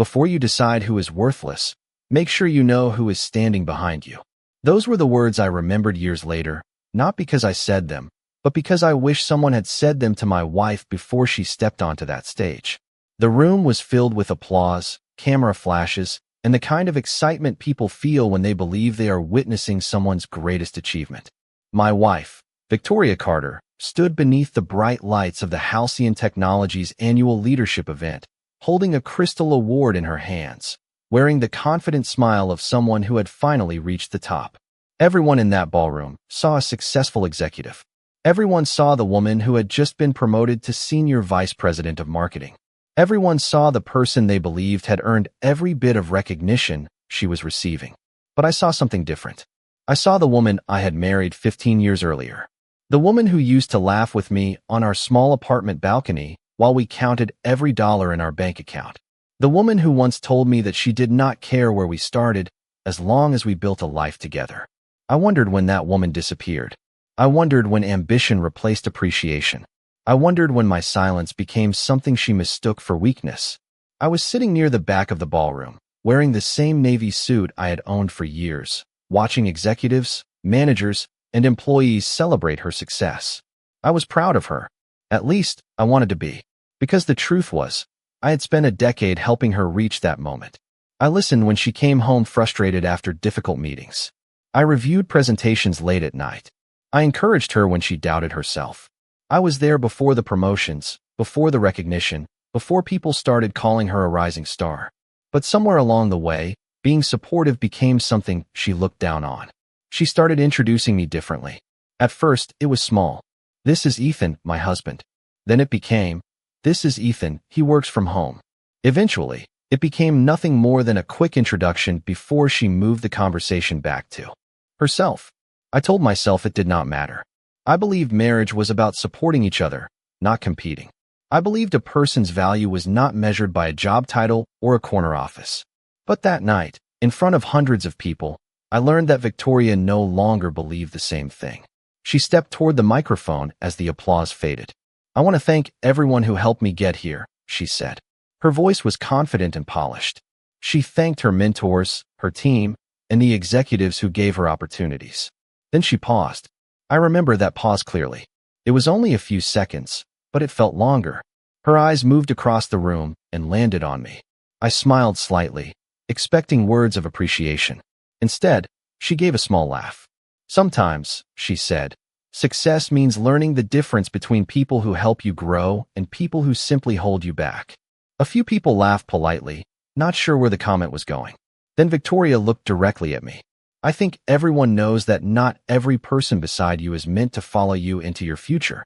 Before you decide who is worthless, make sure you know who is standing behind you. Those were the words I remembered years later, not because I said them, but because I wish someone had said them to my wife before she stepped onto that stage. The room was filled with applause, camera flashes, and the kind of excitement people feel when they believe they are witnessing someone's greatest achievement. My wife, Victoria Carter, stood beneath the bright lights of the Halcyon Technologies annual leadership event, holding a crystal award in her hands, wearing the confident smile of someone who had finally reached the top. Everyone in that ballroom saw a successful executive. Everyone saw the woman who had just been promoted to Senior Vice President of Marketing. Everyone saw the person they believed had earned every bit of recognition she was receiving. But I saw something different. I saw the woman I had married 15 years earlier. The woman who used to laugh with me on our small apartment balcony while we counted every dollar in our bank account. The woman who once told me that she did not care where we started as long as we built a life together. I wondered when that woman disappeared. I wondered when ambition replaced appreciation. I wondered when my silence became something she mistook for weakness. I was sitting near the back of the ballroom, wearing the same navy suit I had owned for years, watching executives, managers, and employees celebrate her success. I was proud of her. At least, I wanted to be. Because the truth was, I had spent a decade helping her reach that moment. I listened when she came home frustrated after difficult meetings. I reviewed presentations late at night. I encouraged her when she doubted herself. I was there before the promotions, before the recognition, before people started calling her a rising star. But somewhere along the way, being supportive became something she looked down on. She started introducing me differently. At first, it was small. This is Ethan, my husband. Then it became, this is Ethan, he works from home. Eventually, it became nothing more than a quick introduction before she moved the conversation back to herself. I told myself it did not matter. I believed marriage was about supporting each other, not competing. I believed a person's value was not measured by a job title or a corner office. But that night, in front of hundreds of people, I learned that Victoria no longer believed the same thing. She stepped toward the microphone as the applause faded. "I want to thank everyone who helped me get here," she said. Her voice was confident and polished. She thanked her mentors, her team, and the executives who gave her opportunities. Then she paused. I remember that pause clearly. It was only a few seconds, but it felt longer. Her eyes moved across the room and landed on me. I smiled slightly, expecting words of appreciation. Instead, she gave a small laugh. "Sometimes," she said, "success means learning the difference between people who help you grow and people who simply hold you back." A few people laughed politely, not sure where the comment was going. Then Victoria looked directly at me. "I think everyone knows that not every person beside you is meant to follow you into your future."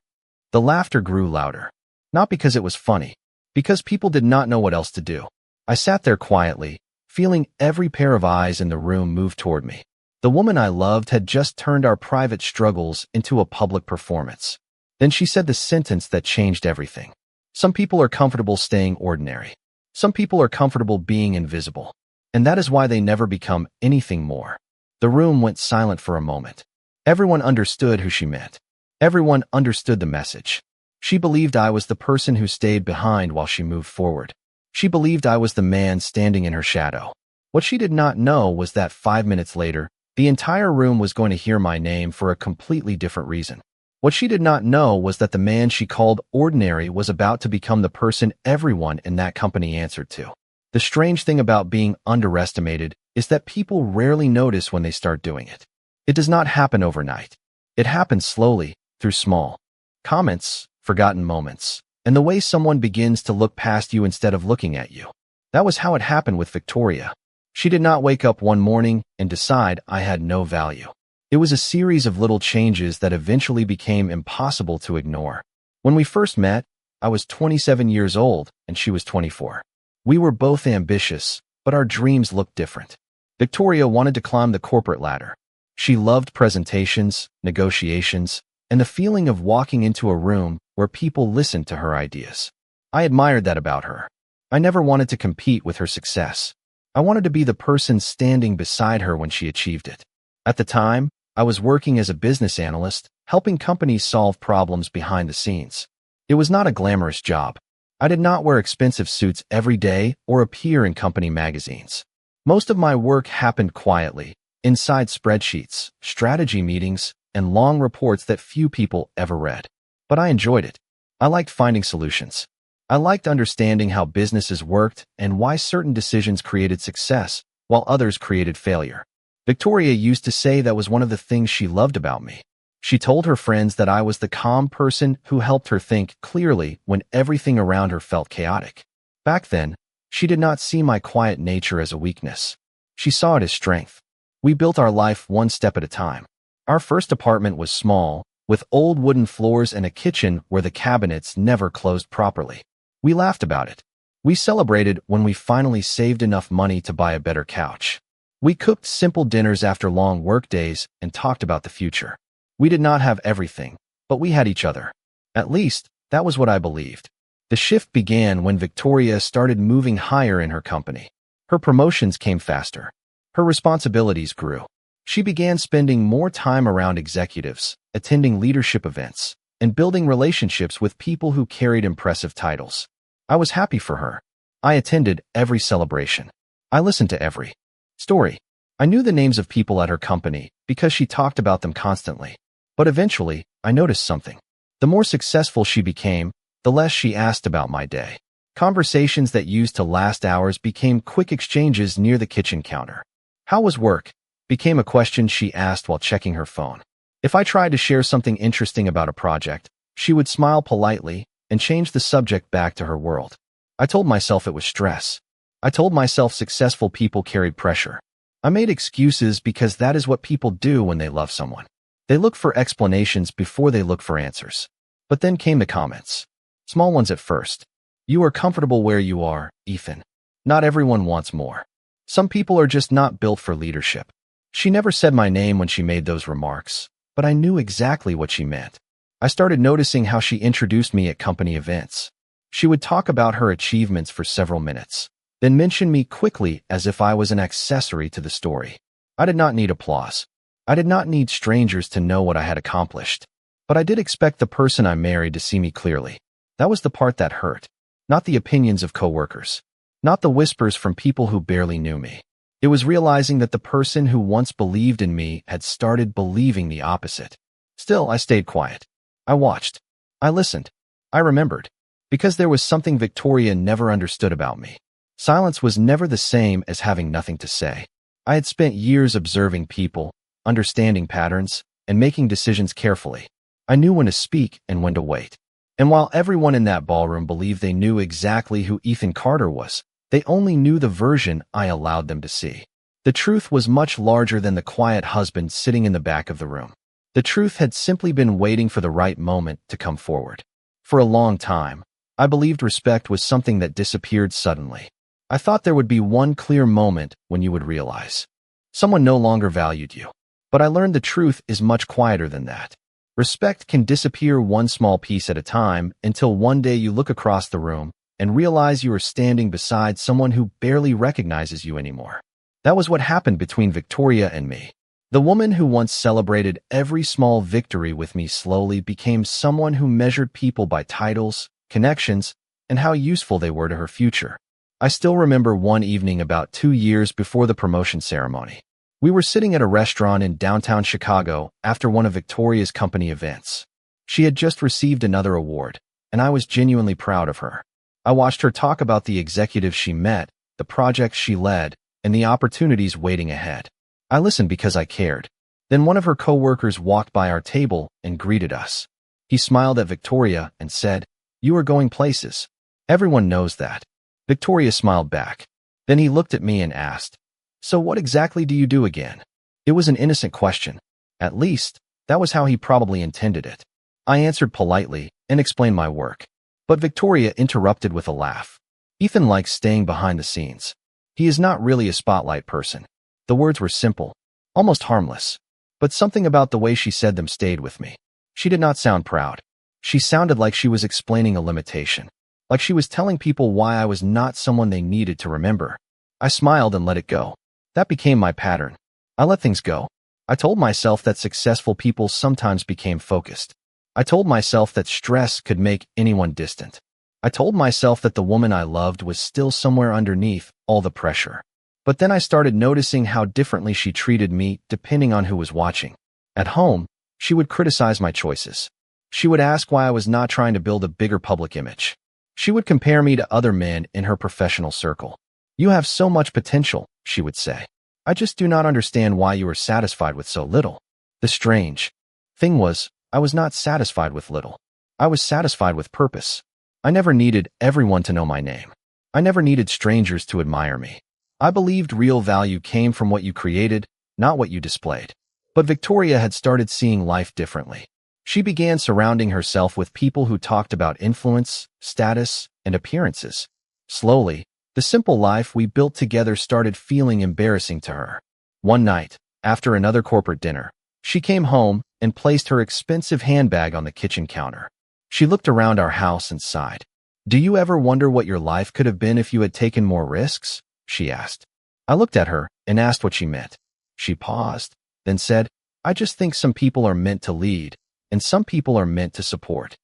The laughter grew louder. Not because it was funny, because people did not know what else to do. I sat there quietly, feeling every pair of eyes in the room move toward me. The woman I loved had just turned our private struggles into a public performance. Then she said the sentence that changed everything. "Some people are comfortable staying ordinary. Some people are comfortable being invisible. And that is why they never become anything more." The room went silent for a moment. Everyone understood who she meant. Everyone understood the message. She believed I was the person who stayed behind while she moved forward. She believed I was the man standing in her shadow. What she did not know was that 5 minutes later, the entire room was going to hear my name for a completely different reason. What she did not know was that the man she called ordinary was about to become the person everyone in that company answered to. The strange thing about being underestimated is that people rarely notice when they start doing it. It does not happen overnight. It happens slowly, through small comments, forgotten moments, and the way someone begins to look past you instead of looking at you. That was how it happened with Victoria. She did not wake up one morning and decide I had no value. It was a series of little changes that eventually became impossible to ignore. When we first met, I was 27 years old and she was 24. We were both ambitious, but our dreams looked different. Victoria wanted to climb the corporate ladder. She loved presentations, negotiations, and the feeling of walking into a room where people listened to her ideas. I admired that about her. I never wanted to compete with her success. I wanted to be the person standing beside her when she achieved it. At the time, I was working as a business analyst, helping companies solve problems behind the scenes. It was not a glamorous job. I did not wear expensive suits every day or appear in company magazines. Most of my work happened quietly, inside spreadsheets, strategy meetings, and long reports that few people ever read. But I enjoyed it. I liked finding solutions. I liked understanding how businesses worked and why certain decisions created success, while others created failure. Victoria used to say that was one of the things she loved about me. She told her friends that I was the calm person who helped her think clearly when everything around her felt chaotic. Back then, she did not see my quiet nature as a weakness. She saw it as strength. We built our life one step at a time. Our first apartment was small, with old wooden floors and a kitchen where the cabinets never closed properly. We laughed about it. We celebrated when we finally saved enough money to buy a better couch. We cooked simple dinners after long work days and talked about the future. We did not have everything, but we had each other. At least, that was what I believed. The shift began when Victoria started moving higher in her company. Her promotions came faster. Her responsibilities grew. She began spending more time around executives, attending leadership events, and building relationships with people who carried impressive titles. I was happy for her. I attended every celebration. I listened to every story. I knew the names of people at her company because she talked about them constantly. But eventually, I noticed something. The more successful she became, the less she asked about my day. Conversations that used to last hours became quick exchanges near the kitchen counter. "How was work?" became a question she asked while checking her phone. If I tried to share something interesting about a project, she would smile politely and change the subject back to her world. I told myself it was stress. I told myself successful people carried pressure. I made excuses because that is what people do when they love someone. They look for explanations before they look for answers. But then came the comments. Small ones at first. "You are comfortable where you are, Ethan. Not everyone wants more. Some people are just not built for leadership." She never said my name when she made those remarks, but I knew exactly what she meant. I started noticing how she introduced me at company events. She would talk about her achievements for several minutes, then mention me quickly as if I was an accessory to the story. I did not need applause. I did not need strangers to know what I had accomplished. But I did expect the person I married to see me clearly. That was the part that hurt. Not the opinions of coworkers. Not the whispers from people who barely knew me. It was realizing that the person who once believed in me had started believing the opposite. Still, I stayed quiet. I watched. I listened. I remembered. Because there was something Victoria never understood about me. Silence was never the same as having nothing to say. I had spent years observing people, understanding patterns, and making decisions carefully. I knew when to speak and when to wait. And while everyone in that ballroom believed they knew exactly who Ethan Carter was, they only knew the version I allowed them to see. The truth was much larger than the quiet husband sitting in the back of the room. The truth had simply been waiting for the right moment to come forward. For a long time, I believed respect was something that disappeared suddenly. I thought there would be one clear moment when you would realize someone no longer valued you. But I learned the truth is much quieter than that. Respect can disappear one small piece at a time until one day you look across the room and realize you are standing beside someone who barely recognizes you anymore. That was what happened between Victoria and me. The woman who once celebrated every small victory with me slowly became someone who measured people by titles, connections, and how useful they were to her future. I still remember one evening about 2 years before the promotion ceremony. We were sitting at a restaurant in downtown Chicago after one of Victoria's company events. She had just received another award, and I was genuinely proud of her. I watched her talk about the executives she met, the projects she led, and the opportunities waiting ahead. I listened because I cared. Then one of her coworkers walked by our table and greeted us. He smiled at Victoria and said, "You are going places. Everyone knows that." Victoria smiled back. Then he looked at me and asked, "So what exactly do you do again?" It was an innocent question. At least, that was how he probably intended it. I answered politely and explained my work. But Victoria interrupted with a laugh. "Ethan likes staying behind the scenes. He is not really a spotlight person." The words were simple, almost harmless. But something about the way she said them stayed with me. She did not sound proud. She sounded like she was explaining a limitation. Like she was telling people why I was not someone they needed to remember. I smiled and let it go. That became my pattern. I let things go. I told myself that successful people sometimes became focused. I told myself that stress could make anyone distant. I told myself that the woman I loved was still somewhere underneath all the pressure. But then I started noticing how differently she treated me depending on who was watching. At home, she would criticize my choices. She would ask why I was not trying to build a bigger public image. She would compare me to other men in her professional circle. "You have so much potential," she would say. "I just do not understand why you are satisfied with so little." The strange thing was, I was not satisfied with little. I was satisfied with purpose. I never needed everyone to know my name. I never needed strangers to admire me. I believed real value came from what you created, not what you displayed. But Victoria had started seeing life differently. She began surrounding herself with people who talked about influence, status, and appearances. Slowly, the simple life we built together started feeling embarrassing to her. One night, after another corporate dinner, she came home and placed her expensive handbag on the kitchen counter. She looked around our house and sighed. "Do you ever wonder what your life could have been if you had taken more risks?" she asked. I looked at her and asked what she meant. She paused, then said, "I just think some people are meant to lead, and some people are meant to support."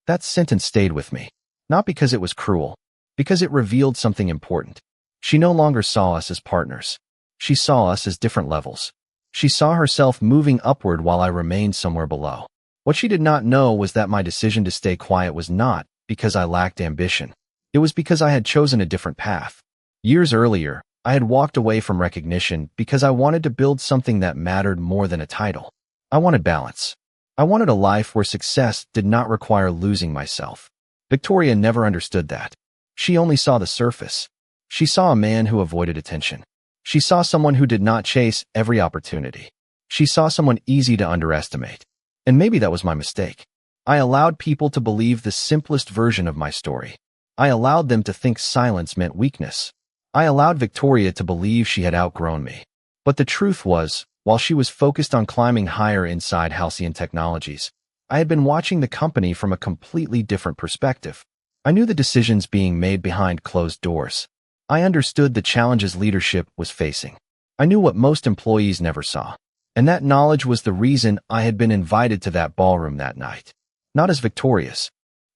That sentence stayed with me, not because it was cruel, because it revealed something important. She no longer saw us as partners. She saw us as different levels. She saw herself moving upward while I remained somewhere below. What she did not know was that my decision to stay quiet was not because I lacked ambition. It was because I had chosen a different path. Years earlier, I had walked away from recognition because I wanted to build something that mattered more than a title. I wanted balance. I wanted a life where success did not require losing myself. Victoria never understood that. She only saw the surface. She saw a man who avoided attention. She saw someone who did not chase every opportunity. She saw someone easy to underestimate. And maybe that was my mistake. I allowed people to believe the simplest version of my story. I allowed them to think silence meant weakness. I allowed Victoria to believe she had outgrown me. But the truth was, while she was focused on climbing higher inside Halcyon Technologies, I had been watching the company from a completely different perspective. I knew the decisions being made behind closed doors. I understood the challenges leadership was facing. I knew what most employees never saw. And that knowledge was the reason I had been invited to that ballroom that night. Not as Victoria's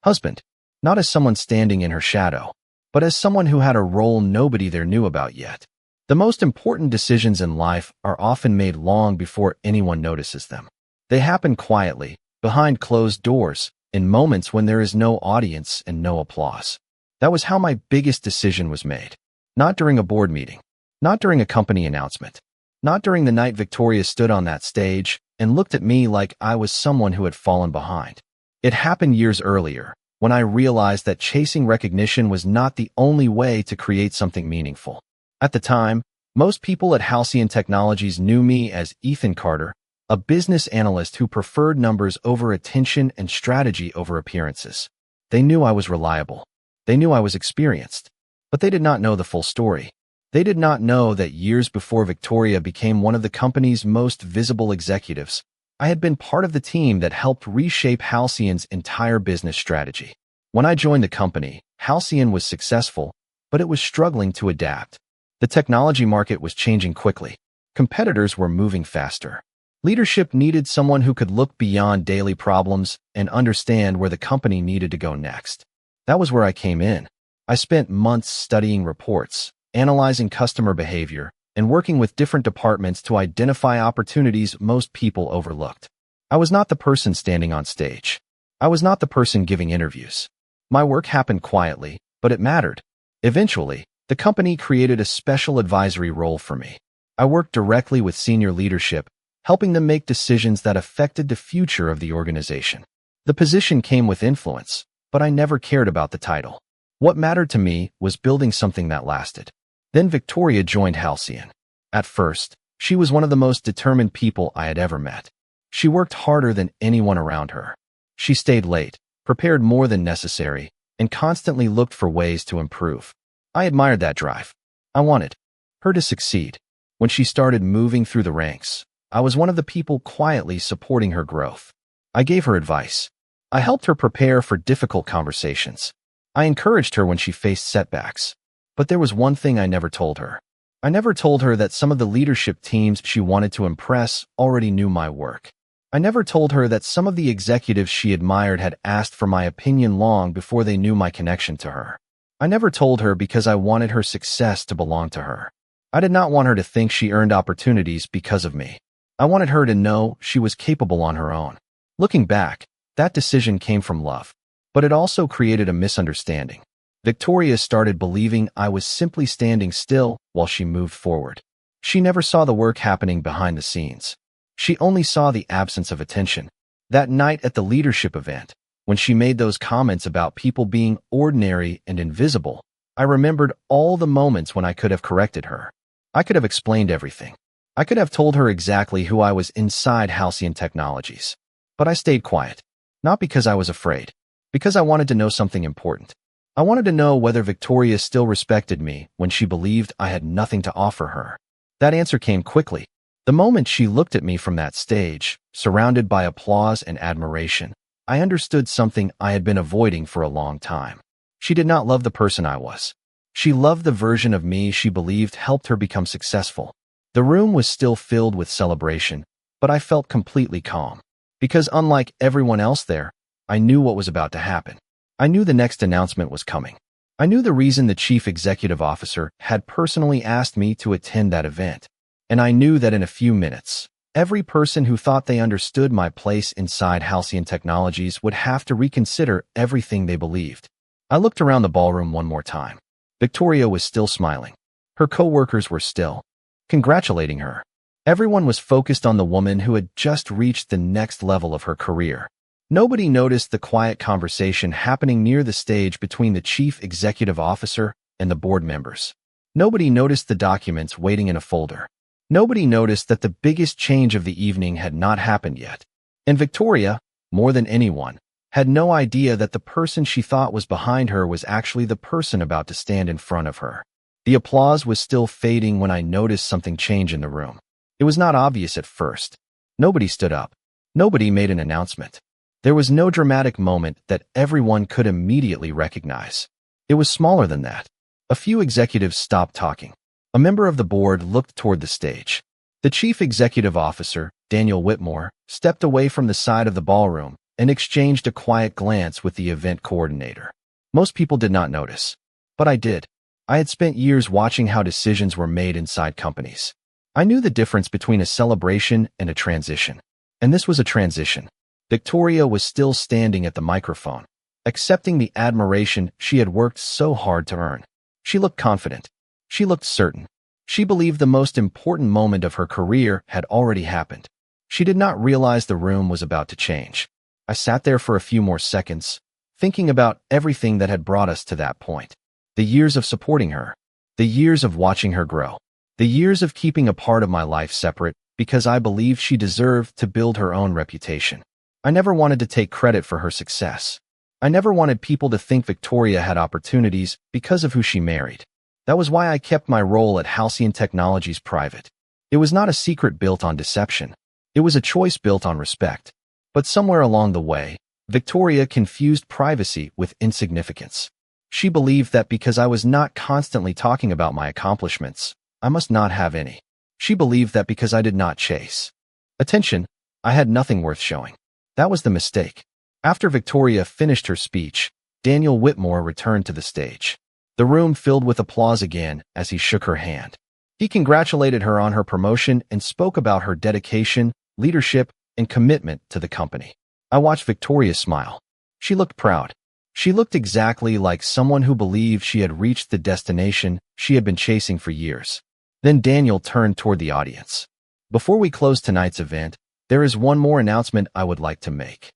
husband, not as someone standing in her shadow, but as someone who had a role nobody there knew about yet. The most important decisions in life are often made long before anyone notices them. They happen quietly, behind closed doors, in moments when there is no audience and no applause. That was how my biggest decision was made. Not during a board meeting, not during a company announcement, not during the night Victoria stood on that stage and looked at me like I was someone who had fallen behind. It happened years earlier, when I realized that chasing recognition was not the only way to create something meaningful. At the time, most people at Halcyon Technologies knew me as Ethan Carter, a business analyst who preferred numbers over attention and strategy over appearances. They knew I was reliable. They knew I was experienced. But they did not know the full story. They did not know that years before Victoria became one of the company's most visible executives, I had been part of the team that helped reshape Halcyon's entire business strategy. When I joined the company, Halcyon was successful, but it was struggling to adapt. The technology market was changing quickly. Competitors were moving faster. Leadership needed someone who could look beyond daily problems and understand where the company needed to go next. That was where I came in. I spent months studying reports, analyzing customer behavior, and working with different departments to identify opportunities most people overlooked. I was not the person standing on stage. I was not the person giving interviews. My work happened quietly, but it mattered. Eventually, the company created a special advisory role for me. I worked directly with senior leadership, helping them make decisions that affected the future of the organization. The position came with influence, but I never cared about the title. What mattered to me was building something that lasted. Then Victoria joined Halcyon. At first, she was one of the most determined people I had ever met. She worked harder than anyone around her. She stayed late, prepared more than necessary, and constantly looked for ways to improve. I admired that drive. I wanted her to succeed. When she started moving through the ranks, I was one of the people quietly supporting her growth. I gave her advice. I helped her prepare for difficult conversations. I encouraged her when she faced setbacks. But there was one thing I never told her. I never told her that some of the leadership teams she wanted to impress already knew my work. I never told her that some of the executives she admired had asked for my opinion long before they knew my connection to her. I never told her because I wanted her success to belong to her. I did not want her to think she earned opportunities because of me. I wanted her to know she was capable on her own. Looking back, that decision came from love. But it also created a misunderstanding. Victoria started believing I was simply standing still while she moved forward. She never saw the work happening behind the scenes. She only saw the absence of attention. That night at the leadership event, when she made those comments about people being ordinary and invisible, I remembered all the moments when I could have corrected her. I could have explained everything. I could have told her exactly who I was inside Halcyon Technologies. But I stayed quiet. Not because I was afraid. Because I wanted to know something important. I wanted to know whether Victoria still respected me when she believed I had nothing to offer her. That answer came quickly. The moment she looked at me from that stage, surrounded by applause and admiration, I understood something I had been avoiding for a long time. She did not love the person I was. She loved the version of me she believed helped her become successful. The room was still filled with celebration, but I felt completely calm. Because unlike everyone else there, I knew what was about to happen. I knew the next announcement was coming. I knew the reason the chief executive officer had personally asked me to attend that event. And I knew that in a few minutes, every person who thought they understood my place inside Halcyon Technologies would have to reconsider everything they believed. I looked around the ballroom one more time. Victoria was still smiling. Her co-workers were still congratulating her. Everyone was focused on the woman who had just reached the next level of her career. Nobody noticed the quiet conversation happening near the stage between the chief executive officer and the board members. Nobody noticed the documents waiting in a folder. Nobody noticed that the biggest change of the evening had not happened yet. And Victoria, more than anyone, had no idea that the person she thought was behind her was actually the person about to stand in front of her. The applause was still fading when I noticed something change in the room. It was not obvious at first. Nobody stood up. Nobody made an announcement. There was no dramatic moment that everyone could immediately recognize. It was smaller than that. A few executives stopped talking. A member of the board looked toward the stage. The chief executive officer, Daniel Whitmore, stepped away from the side of the ballroom and exchanged a quiet glance with the event coordinator. Most people did not notice. But I did. I had spent years watching how decisions were made inside companies. I knew the difference between a celebration and a transition. And this was a transition. Victoria was still standing at the microphone, accepting the admiration she had worked so hard to earn. She looked confident. She looked certain. She believed the most important moment of her career had already happened. She did not realize the room was about to change. I sat there for a few more seconds, thinking about everything that had brought us to that point. The years of supporting her. The years of watching her grow. The years of keeping a part of my life separate because I believed she deserved to build her own reputation. I never wanted to take credit for her success. I never wanted people to think Victoria had opportunities because of who she married. That was why I kept my role at Halcyon Technologies private. It was not a secret built on deception. It was a choice built on respect. But somewhere along the way, Victoria confused privacy with insignificance. She believed that because I was not constantly talking about my accomplishments, I must not have any. She believed that because I did not chase attention, I had nothing worth showing. That was the mistake. After Victoria finished her speech, Daniel Whitmore returned to the stage. The room filled with applause again as he shook her hand. He congratulated her on her promotion and spoke about her dedication, leadership, and commitment to the company. I watched Victoria smile. She looked proud. She looked exactly like someone who believed she had reached the destination she had been chasing for years. Then Daniel turned toward the audience. Before we close tonight's event, there is one more announcement I would like to make.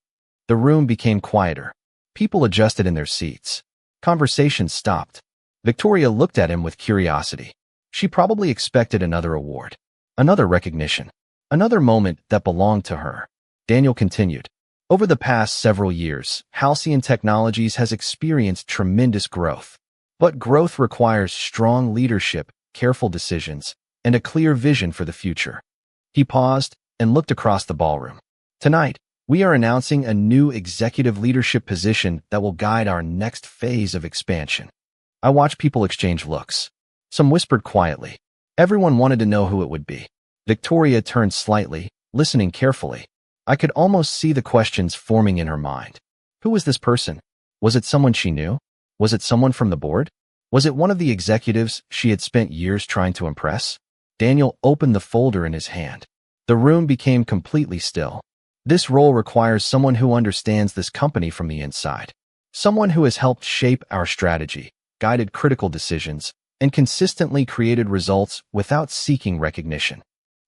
The room became quieter. People adjusted in their seats. Conversations stopped. Victoria looked at him with curiosity. She probably expected another award, another recognition, another moment that belonged to her. Daniel continued. Over the past several years, Halcyon Technologies has experienced tremendous growth. But growth requires strong leadership, careful decisions, and a clear vision for the future. He paused and looked across the ballroom. Tonight, we are announcing a new executive leadership position that will guide our next phase of expansion. I watched people exchange looks. Some whispered quietly. Everyone wanted to know who it would be. Victoria turned slightly, listening carefully. I could almost see the questions forming in her mind. Who was this person? Was it someone she knew? Was it someone from the board? Was it one of the executives she had spent years trying to impress? Daniel opened the folder in his hand. The room became completely still. This role requires someone who understands this company from the inside. Someone who has helped shape our strategy, guided critical decisions, and consistently created results without seeking recognition.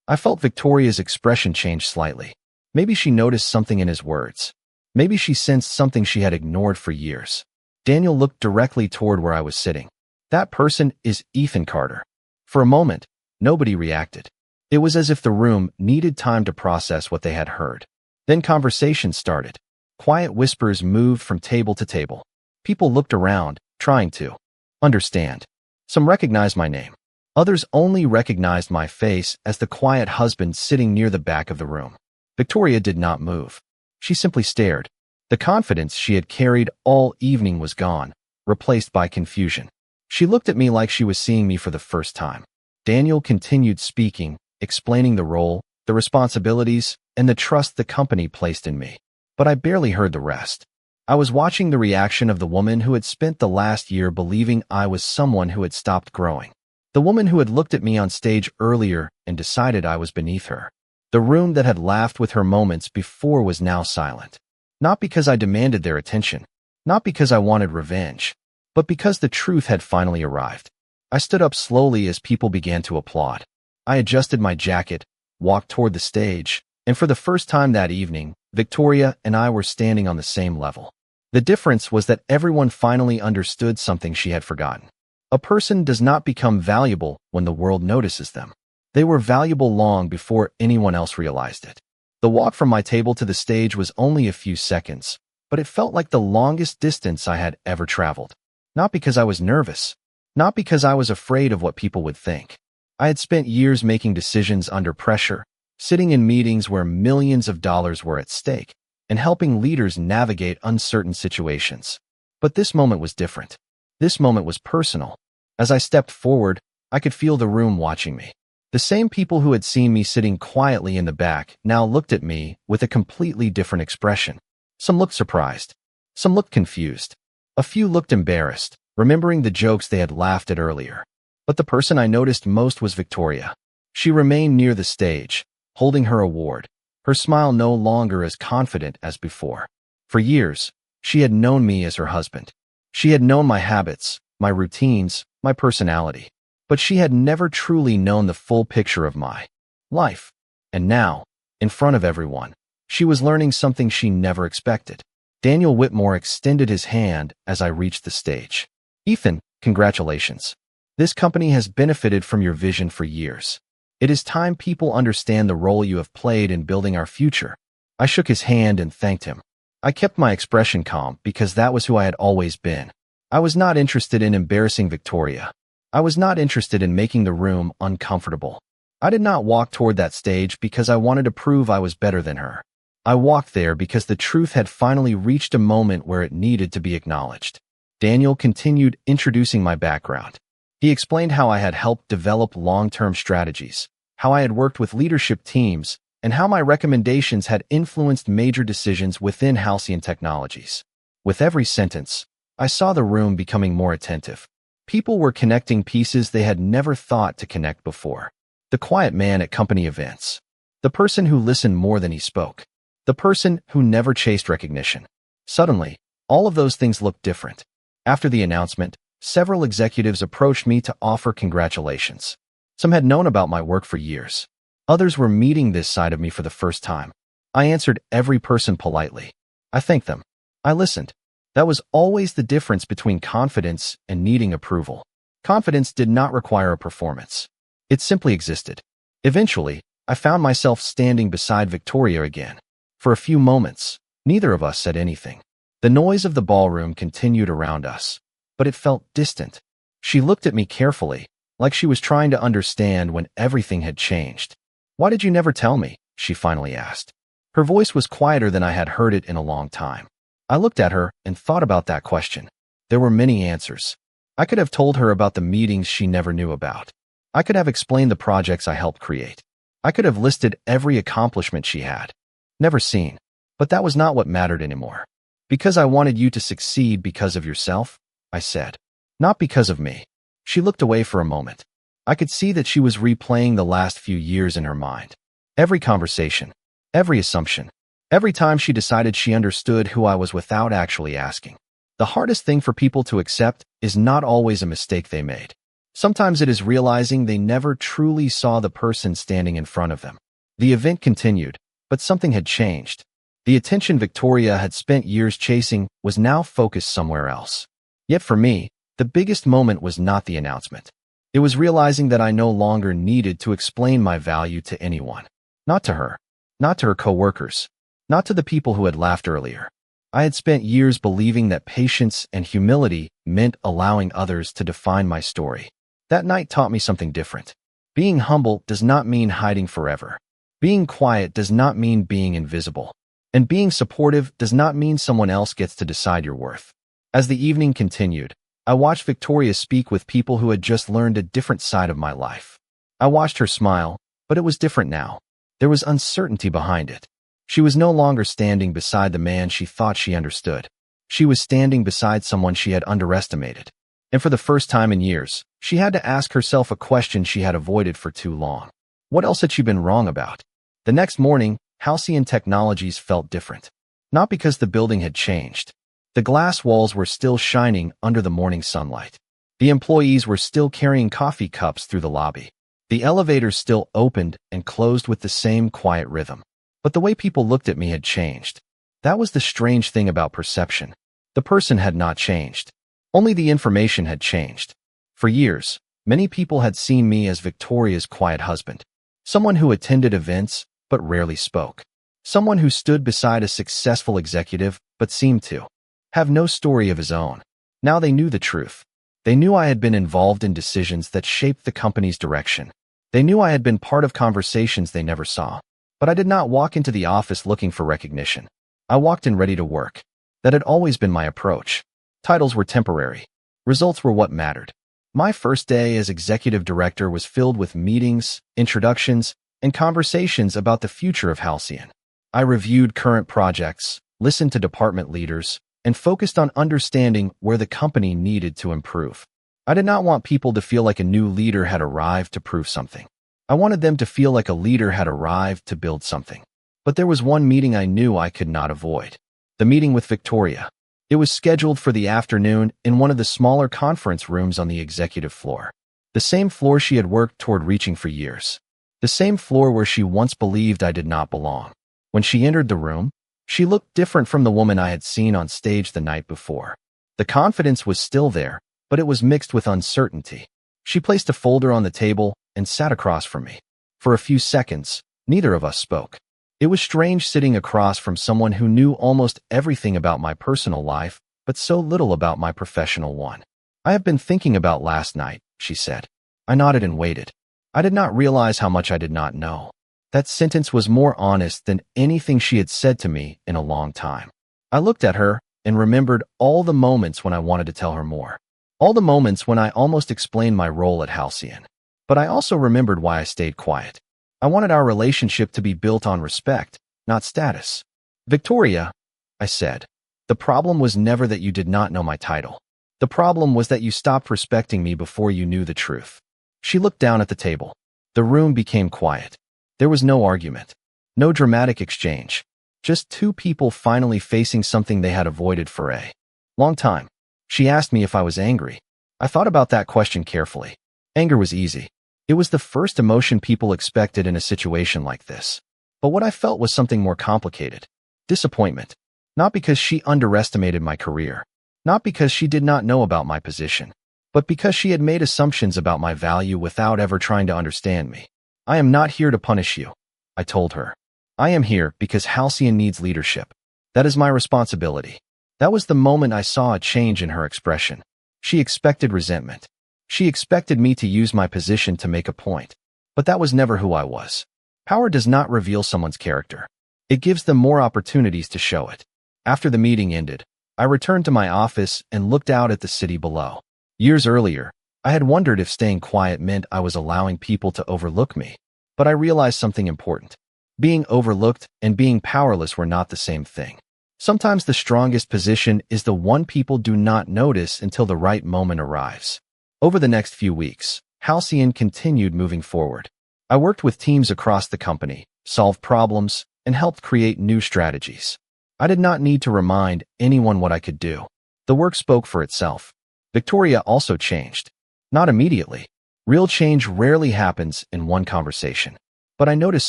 I felt Victoria's expression change slightly. Maybe she noticed something in his words. Maybe she sensed something she had ignored for years. Daniel looked directly toward where I was sitting. That person is Ethan Carter. For a moment, nobody reacted. It was as if the room needed time to process what they had heard. Then conversation started. Quiet whispers moved from table to table. People looked around, trying to understand. Some recognized my name. Others only recognized my face as the quiet husband sitting near the back of the room. Victoria did not move. She simply stared. The confidence she had carried all evening was gone, replaced by confusion. She looked at me like she was seeing me for the first time. Daniel continued speaking, explaining the role, the responsibilities, and the trust the company placed in me. But I barely heard the rest. I was watching the reaction of the woman who had spent the last year believing I was someone who had stopped growing. The woman who had looked at me on stage earlier and decided I was beneath her. The room that had laughed with her moments before was now silent. Not because I demanded their attention, not because I wanted revenge, but because the truth had finally arrived. I stood up slowly as people began to applaud. I adjusted my jacket, walked toward the stage, and for the first time that evening, Victoria and I were standing on the same level. The difference was that everyone finally understood something she had forgotten. A person does not become valuable when the world notices them. They were valuable long before anyone else realized it. The walk from my table to the stage was only a few seconds, but it felt like the longest distance I had ever traveled. Not because I was nervous, not because I was afraid of what people would think. I had spent years making decisions under pressure, sitting in meetings where millions of dollars were at stake, and helping leaders navigate uncertain situations. But this moment was different. This moment was personal. As I stepped forward, I could feel the room watching me. The same people who had seen me sitting quietly in the back now looked at me with a completely different expression. Some looked surprised. Some looked confused. A few looked embarrassed, remembering the jokes they had laughed at earlier. But the person I noticed most was Victoria. She remained near the stage, holding her award, her smile no longer as confident as before. For years, she had known me as her husband. She had known my habits, my routines, my personality. But she had never truly known the full picture of my life. And now, in front of everyone, she was learning something she never expected. Daniel Whitmore extended his hand as I reached the stage. Ethan, congratulations. This company has benefited from your vision for years. It is time people understand the role you have played in building our future. I shook his hand and thanked him. I kept my expression calm because that was who I had always been. I was not interested in embarrassing Victoria. I was not interested in making the room uncomfortable. I did not walk toward that stage because I wanted to prove I was better than her. I walked there because the truth had finally reached a moment where it needed to be acknowledged. Daniel continued introducing my background. He explained how I had helped develop long-term strategies, how I had worked with leadership teams, and how my recommendations had influenced major decisions within Halcyon Technologies. With every sentence, I saw the room becoming more attentive. People were connecting pieces they had never thought to connect before. The quiet man at company events. The person who listened more than he spoke. The person who never chased recognition. Suddenly, all of those things looked different. After the announcement, several executives approached me to offer congratulations. Some had known about my work for years. Others were meeting this side of me for the first time. I answered every person politely. I thanked them. I listened. That was always the difference between confidence and needing approval. Confidence did not require a performance. It simply existed. Eventually, I found myself standing beside Victoria again. For a few moments, neither of us said anything. The noise of the ballroom continued around us, but it felt distant. She looked at me carefully, like she was trying to understand when everything had changed. "Why did you never tell me?" she finally asked. Her voice was quieter than I had heard it in a long time. I looked at her and thought about that question. There were many answers. I could have told her about the meetings she never knew about. I could have explained the projects I helped create. I could have listed every accomplishment she had. never seen. But that was not what mattered anymore. Because I wanted you to succeed because of yourself, I said. Not because of me. She looked away for a moment. I could see that she was replaying the last few years in her mind. Every conversation, every assumption, every time she decided she understood who I was without actually asking. The hardest thing for people to accept is not always a mistake they made. Sometimes it is realizing they never truly saw the person standing in front of them. The event continued, but something had changed. The attention Victoria had spent years chasing was now focused somewhere else. Yet for me, the biggest moment was not the announcement. It was realizing that I no longer needed to explain my value to anyone. Not to her. Not to her coworkers. Not to the people who had laughed earlier. I had spent years believing that patience and humility meant allowing others to define my story. That night taught me something different. Being humble does not mean hiding forever. Being quiet does not mean being invisible. And being supportive does not mean someone else gets to decide your worth. As the evening continued, I watched Victoria speak with people who had just learned a different side of my life. I watched her smile, but it was different now. There was uncertainty behind it. She was no longer standing beside the man she thought she understood. She was standing beside someone she had underestimated. And for the first time in years, she had to ask herself a question she had avoided for too long. What else had she been wrong about? The next morning, Halcyon Technologies felt different. Not because the building had changed. The glass walls were still shining under the morning sunlight. The employees were still carrying coffee cups through the lobby. The elevators still opened and closed with the same quiet rhythm. But the way people looked at me had changed. That was the strange thing about perception. The person had not changed. Only the information had changed. For years, many people had seen me as Victoria's quiet husband. Someone who attended events but rarely spoke. Someone who stood beside a successful executive but seemed to have no story of his own. Now they knew the truth. They knew I had been involved in decisions that shaped the company's direction. They knew I had been part of conversations they never saw. But I did not walk into the office looking for recognition. I walked in ready to work. That had always been my approach. Titles were temporary. Results were what mattered. My first day as executive director was filled with meetings, introductions, and conversations about the future of Halcyon. I reviewed current projects, listened to department leaders, and focused on understanding where the company needed to improve. I did not want people to feel like a new leader had arrived to prove something. I wanted them to feel like a leader had arrived to build something. But there was one meeting I knew I could not avoid. The meeting with Victoria. It was scheduled for the afternoon in one of the smaller conference rooms on the executive floor. The same floor she had worked toward reaching for years. The same floor where she once believed I did not belong. When she entered the room, she looked different from the woman I had seen on stage the night before. The confidence was still there, but it was mixed with uncertainty. She placed a folder on the table and sat across from me. For a few seconds, neither of us spoke. It was strange sitting across from someone who knew almost everything about my personal life, but so little about my professional one. "I have been thinking about last night," she said. I nodded and waited. I did not realize how much I did not know. That sentence was more honest than anything she had said to me in a long time. I looked at her and remembered all the moments when I wanted to tell her more. All the moments when I almost explained my role at Halcyon. But I also remembered why I stayed quiet. I wanted our relationship to be built on respect, not status. "Victoria," I said, "the problem was never that you did not know my title. The problem was that you stopped respecting me before you knew the truth." She looked down at the table. The room became quiet. There was no argument, no dramatic exchange, just two people finally facing something they had avoided for a long time. She asked me if I was angry. I thought about that question carefully. Anger was easy. It was the first emotion people expected in a situation like this. But what I felt was something more complicated. Disappointment. Not because she underestimated my career. Not because she did not know about my position. But because she had made assumptions about my value without ever trying to understand me. "I am not here to punish you," I told her. "I am here because Halcyon needs leadership. That is my responsibility." That was the moment I saw a change in her expression. She expected resentment. She expected me to use my position to make a point. But that was never who I was. Power does not reveal someone's character. It gives them more opportunities to show it. After the meeting ended, I returned to my office and looked out at the city below. Years earlier, I had wondered if staying quiet meant I was allowing people to overlook me. But I realized something important. Being overlooked and being powerless were not the same thing. Sometimes the strongest position is the one people do not notice until the right moment arrives. Over the next few weeks, Halcyon continued moving forward. I worked with teams across the company, solved problems, and helped create new strategies. I did not need to remind anyone what I could do. The work spoke for itself. Victoria also changed. Not immediately. Real change rarely happens in one conversation. But I noticed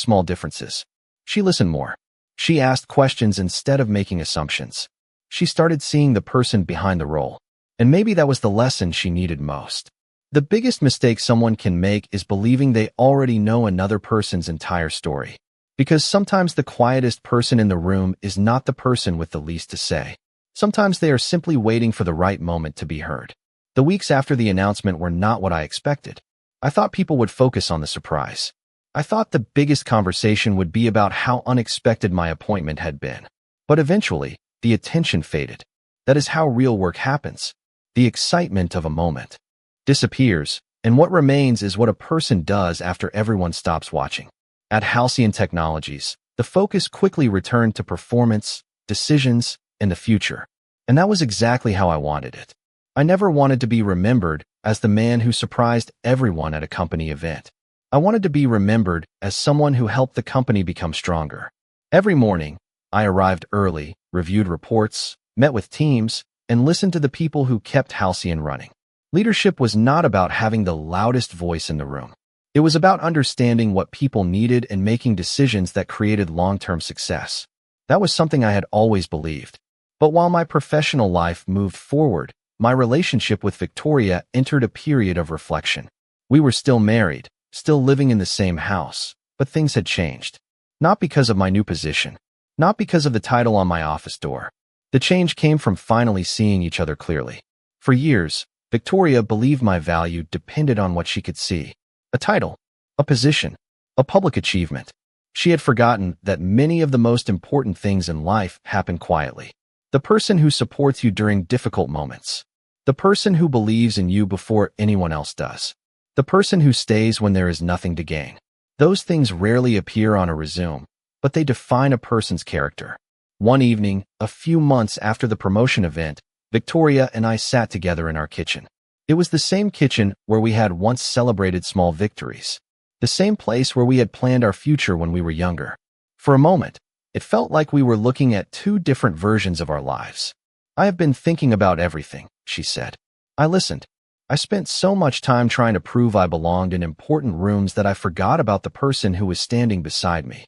small differences. She listened more. She asked questions instead of making assumptions. She started seeing the person behind the role. And maybe that was the lesson she needed most. The biggest mistake someone can make is believing they already know another person's entire story. Because sometimes the quietest person in the room is not the person with the least to say. Sometimes they are simply waiting for the right moment to be heard. The weeks after the announcement were not what I expected. I thought people would focus on the surprise. I thought the biggest conversation would be about how unexpected my appointment had been. But eventually, the attention faded. That is how real work happens. The excitement of a moment disappears, and what remains is what a person does after everyone stops watching. At Halcyon Technologies, the focus quickly returned to performance, decisions, and the future. And that was exactly how I wanted it. I never wanted to be remembered as the man who surprised everyone at a company event. I wanted to be remembered as someone who helped the company become stronger. Every morning, I arrived early, reviewed reports, met with teams, and listened to the people who kept Halcyon running. Leadership was not about having the loudest voice in the room. It was about understanding what people needed and making decisions that created long-term success. That was something I had always believed. But while my professional life moved forward, my relationship with Victoria entered a period of reflection. We were still married, still living in the same house, but things had changed. Not because of my new position, not because of the title on my office door. The change came from finally seeing each other clearly. For years, Victoria believed my value depended on what she could see. A title, a position, a public achievement. She had forgotten that many of the most important things in life happen quietly. The person who supports you during difficult moments. The person who believes in you before anyone else does. The person who stays when there is nothing to gain. Those things rarely appear on a resume, but they define a person's character. One evening, a few months after the promotion event, Victoria and I sat together in our kitchen. It was the same kitchen where we had once celebrated small victories. The same place where we had planned our future when we were younger. For a moment, it felt like we were looking at two different versions of our lives. I have been thinking about everything, she said. I listened. I spent so much time trying to prove I belonged in important rooms that I forgot about the person who was standing beside me.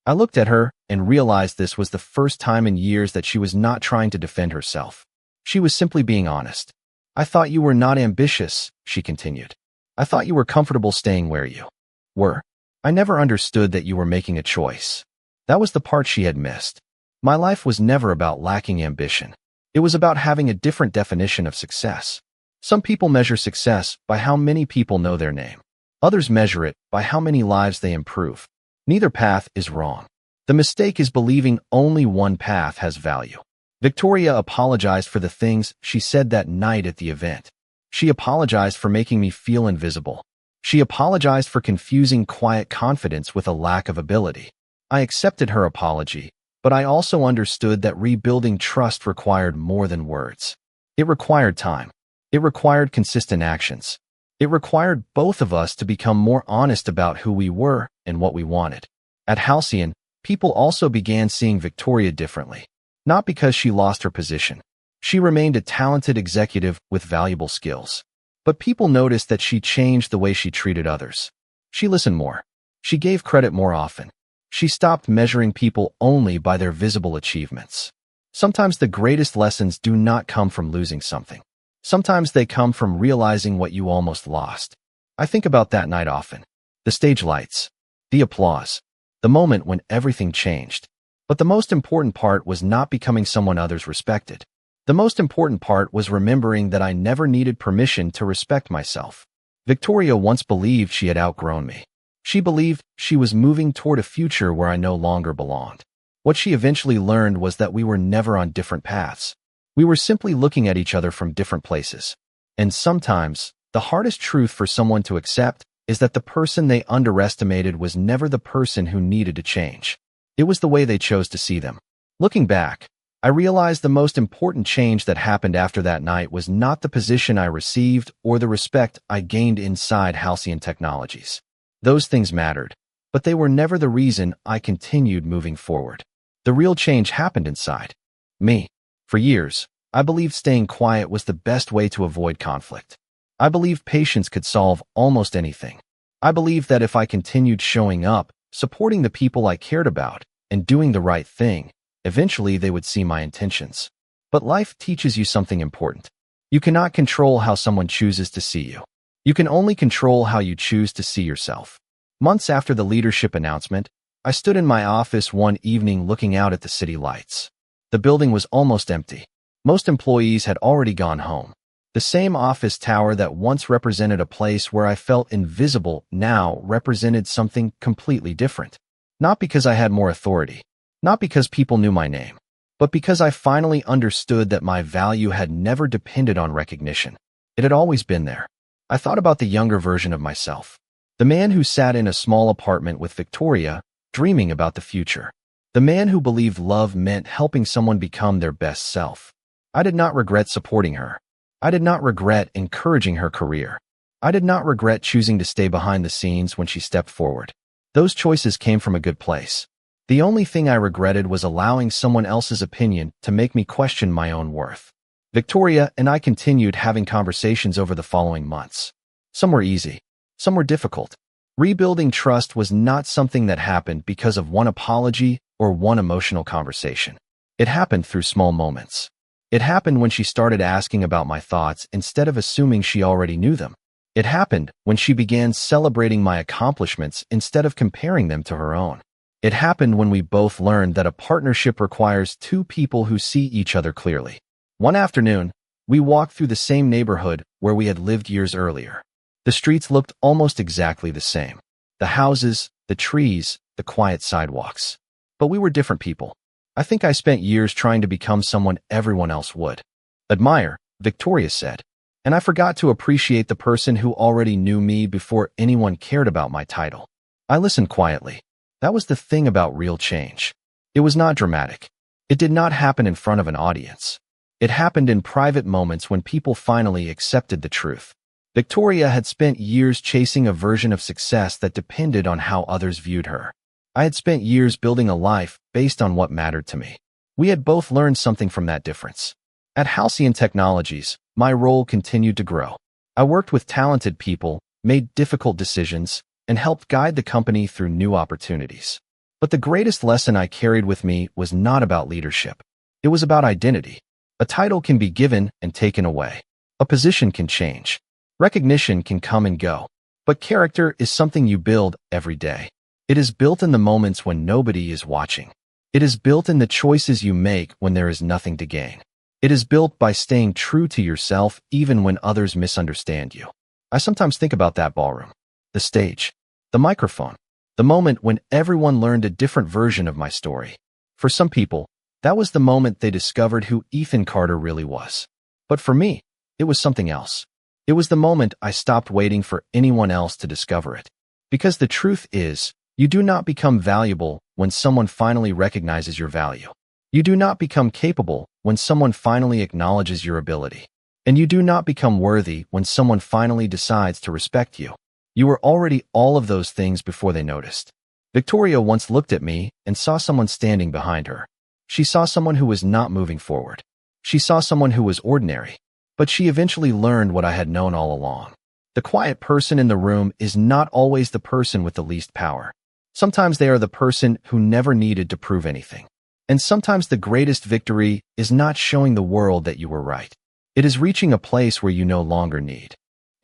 I looked at her and realized this was the first time in years that she was not trying to defend herself. She was simply being honest. I thought you were not ambitious, she continued. I thought you were comfortable staying where you were. I never understood that you were making a choice. That was the part she had missed. My life was never about lacking ambition. It was about having a different definition of success. Some people measure success by how many people know their name. Others measure it by how many lives they improve. Neither path is wrong. The mistake is believing only one path has value. Victoria apologized for the things she said that night at the event. She apologized for making me feel invisible. She apologized for confusing quiet confidence with a lack of ability. I accepted her apology, but I also understood that rebuilding trust required more than words. It required time. It required consistent actions. It required both of us to become more honest about who we were and what we wanted. At Halcyon, people also began seeing Victoria differently. Not because she lost her position. She remained a talented executive with valuable skills. But people noticed that she changed the way she treated others. She listened more. She gave credit more often. She stopped measuring people only by their visible achievements. Sometimes the greatest lessons do not come from losing something. Sometimes they come from realizing what you almost lost. I think about that night often. The stage lights. The applause. The moment when everything changed. But the most important part was not becoming someone others respected. The most important part was remembering that I never needed permission to respect myself. Victoria once believed she had outgrown me. She believed she was moving toward a future where I no longer belonged. What she eventually learned was that we were never on different paths. We were simply looking at each other from different places. And sometimes, the hardest truth for someone to accept is that the person they underestimated was never the person who needed to change. It was the way they chose to see them. Looking back, I realized the most important change that happened after that night was not the position I received or the respect I gained inside Halcyon Technologies. Those things mattered, but they were never the reason I continued moving forward. The real change happened inside me. For years, I believed staying quiet was the best way to avoid conflict. I believed patience could solve almost anything. I believed that if I continued showing up, supporting the people I cared about, and doing the right thing, eventually they would see my intentions. But life teaches you something important. You cannot control how someone chooses to see you. You can only control how you choose to see yourself. Months after the leadership announcement, I stood in my office one evening looking out at the city lights. The building was almost empty. Most employees had already gone home. The same office tower that once represented a place where I felt invisible now represented something completely different. Not because I had more authority, not because people knew my name, but because I finally understood that my value had never depended on recognition. It had always been there. I thought about the younger version of myself, the man who sat in a small apartment with Victoria, dreaming about the future. The man who believed love meant helping someone become their best self. I did not regret supporting her. I did not regret encouraging her career. I did not regret choosing to stay behind the scenes when she stepped forward. Those choices came from a good place. The only thing I regretted was allowing someone else's opinion to make me question my own worth. Victoria and I continued having conversations over the following months. Some were easy, some were difficult. Rebuilding trust was not something that happened because of one apology or one emotional conversation. It happened through small moments. It happened when she started asking about my thoughts instead of assuming she already knew them. It happened when she began celebrating my accomplishments instead of comparing them to her own. It happened when we both learned that a partnership requires two people who see each other clearly. One afternoon, we walked through the same neighborhood where we had lived years earlier. The streets looked almost exactly the same. The houses, the trees, the quiet sidewalks. But we were different people. I think I spent years trying to become someone everyone else would admire, Victoria said. And I forgot to appreciate the person who already knew me before anyone cared about my title. I listened quietly. That was the thing about real change. It was not dramatic. It did not happen in front of an audience. It happened in private moments when people finally accepted the truth. Victoria had spent years chasing a version of success that depended on how others viewed her. I had spent years building a life based on what mattered to me. We had both learned something from that difference. At Halcyon Technologies, my role continued to grow. I worked with talented people, made difficult decisions, and helped guide the company through new opportunities. But the greatest lesson I carried with me was not about leadership. It was about identity. A title can be given and taken away. A position can change. Recognition can come and go. But character is something you build every day. It is built in the moments when nobody is watching. It is built in the choices you make when there is nothing to gain. It is built by staying true to yourself even when others misunderstand you. I sometimes think about that ballroom, the stage, the microphone, the moment when everyone learned a different version of my story. For some people, that was the moment they discovered who Ethan Carter really was. But for me, it was something else. It was the moment I stopped waiting for anyone else to discover it. Because the truth is, you do not become valuable when someone finally recognizes your value. You do not become capable when someone finally acknowledges your ability. And you do not become worthy when someone finally decides to respect you. You were already all of those things before they noticed. Victoria once looked at me and saw someone standing behind her. She saw someone who was not moving forward. She saw someone who was ordinary. But she eventually learned what I had known all along. The quiet person in the room is not always the person with the least power. Sometimes they are the person who never needed to prove anything. And sometimes the greatest victory is not showing the world that you were right. It is reaching a place where you no longer need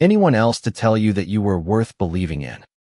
anyone else to tell you that you were worth believing in.